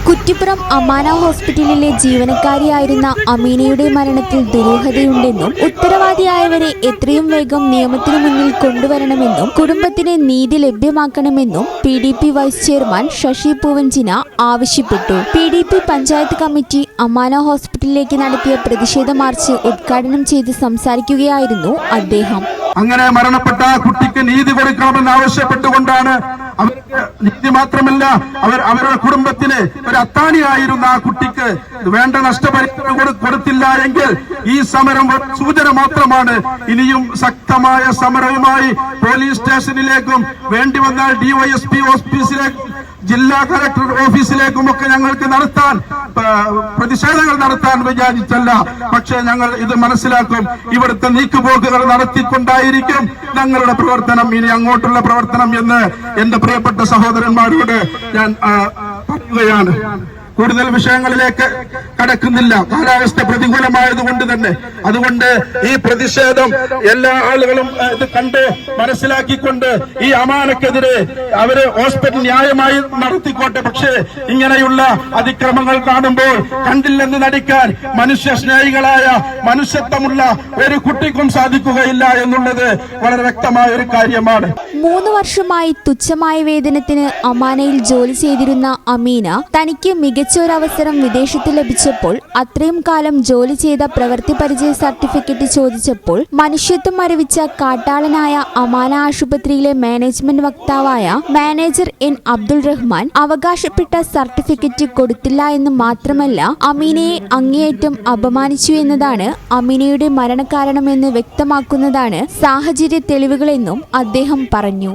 കുറ്റിപ്പുറം അമാന ഹോസ്പിറ്റലിലെ ജീവനക്കാരിയായിരുന്ന അമീനയുടെ മരണത്തിൽ ദുരൂഹതയുണ്ടെന്നും ഉത്തരവാദിയായവരെ എത്രയും വേഗം നിയമത്തിനു മുന്നിൽ കൊണ്ടുവരണമെന്നും കുടുംബത്തിന് നീതി ലഭ്യമാക്കണമെന്നും PDP വൈസ് ചെയർമാൻ ശശി പൂവഞ്ചിന ആവശ്യപ്പെട്ടു. PDP പഞ്ചായത്ത് കമ്മിറ്റി അമാന ഹോസ്പിറ്റലിലേക്ക് നടത്തിയ പ്രതിഷേധ മാർച്ച് ഉദ്ഘാടനം ചെയ്ത് സംസാരിക്കുകയായിരുന്നു അദ്ദേഹം. അങ്ങനെ മരണപ്പെട്ട കുട്ടിക്ക് നീതി കൊടുക്കണമെന്ന് ആവശ്യപ്പെട്ടുകൊണ്ടാണ് അവർക്ക് നീതി മാത്രമല്ല അവരുടെ കുടുംബത്തിന് ഒരു അത്താണിയായിരുന്ന ആ കുട്ടിക്ക് വേണ്ട നഷ്ടപരിഹാരം കൊടുത്തില്ല എങ്കിൽ ഈ സമരം സൂചന മാത്രമാണ്. ഇനിയും ശക്തമായ സമരവുമായി പോലീസ് സ്റ്റേഷനിലേക്കും വേണ്ടി വന്നാൽ DYSP ഓഫീസിലേക്കും ജില്ലാ കളക്ടർ ഓഫീസിലേക്കുമൊക്കെ ഞങ്ങൾക്ക് പ്രതിഷേധങ്ങൾ നടത്താൻ വിചാരിച്ചല്ല. പക്ഷേ ഞങ്ങൾ ഇത് മനസ്സിലാക്കും. ഇവിടുത്തെ നീക്കുപോക്കുകൾ നടത്തിക്കൊണ്ടായിരിക്കും ഞങ്ങളുടെ പ്രവർത്തനം, ഇനി അങ്ങോട്ടുള്ള പ്രവർത്തനം എന്ന് എന്റെ പ്രിയപ്പെട്ട സഹോദരന്മാരോട് ഞാൻ പറയുകയാണ്. കൂടുതൽ വിഷയങ്ങളിലേക്ക് കടക്കുന്നില്ല, കാലാവസ്ഥ പ്രതികൂലമായതുകൊണ്ട് തന്നെ. അതുകൊണ്ട് ഈ പ്രതിഷേധം എല്ലാ ആളുകളും ഇത് കണ്ട് മനസ്സിലാക്കിക്കൊണ്ട് ഈ അമാനക്കെതിരെ അവര് ഹോസ്പിറ്റൽ ന്യായമായി നടത്തിക്കോട്ടെ. പക്ഷേ ഇങ്ങനെയുള്ള അതിക്രമങ്ങൾ കാണുമ്പോൾ കണ്ടില്ലെന്ന് നടിക്കാൻ മനുഷ്യ സ്നേഹികളായ മനുഷ്യത്വമുള്ള ഒരു കുട്ടിക്കും സാധിക്കുകയില്ല എന്നുള്ളത് വളരെ വ്യക്തമായ ഒരു കാര്യമാണ്. 3 വർഷമായി തുച്ഛമായ വേതനത്തിന് അമാനയിൽ ജോലി ചെയ്തിരുന്ന അമീന തനിക്ക് മികച്ചൊരവസരം വിദേശത്ത് ലഭിച്ചപ്പോൾ അത്രയും കാലം ജോലി ചെയ്ത പ്രവൃത്തി പരിചയ സർട്ടിഫിക്കറ്റ് ചോദിച്ചപ്പോൾ മനുഷ്യത്വം മരവിച്ച കാട്ടാളനായ അമാന ആശുപത്രിയിലെ മാനേജ്മെന്റ് വക്താവായ മാനേജർ N അബ്ദുൾ റഹ്മാൻ അവകാശപ്പെട്ട സർട്ടിഫിക്കറ്റ് കൊടുത്തില്ല എന്ന് മാത്രമല്ല അമീനയെ അങ്ങേയറ്റം അപമാനിച്ചു എന്നതാണ് അമീനയുടെ മരണകാരണമെന്ന് വ്യക്തമാക്കുന്നതാണ് സാഹചര്യ തെളിവുകളെന്നും അദ്ദേഹം പറഞ്ഞു.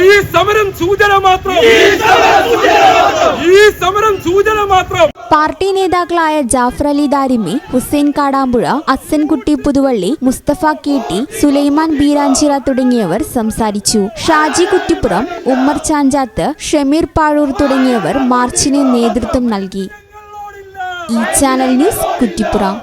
ഈ സമരം സൂചന മാത്രം. പാർട്ടി നേതാക്കളായ ജാഫർ അലി ദാരിമി, ഹുസൈൻ കാടാമ്പുഴ, അസൻകുട്ടി പുതുവള്ളി, മുസ്തഫ KT, സുലൈമാൻ ബീരാഞ്ചിറ തുടങ്ങിയവർ സംസാരിച്ചു. ഷാജി കുറ്റിപ്പുറം, ഉമ്മർ ചാഞ്ചാത്ത്, ഷമീർ പാഴൂർ തുടങ്ങിയവർ മാർച്ചിന് നേതൃത്വം നൽകി. ഈ ചാനൽ ന്യൂസ് കുറ്റിപ്പുറം.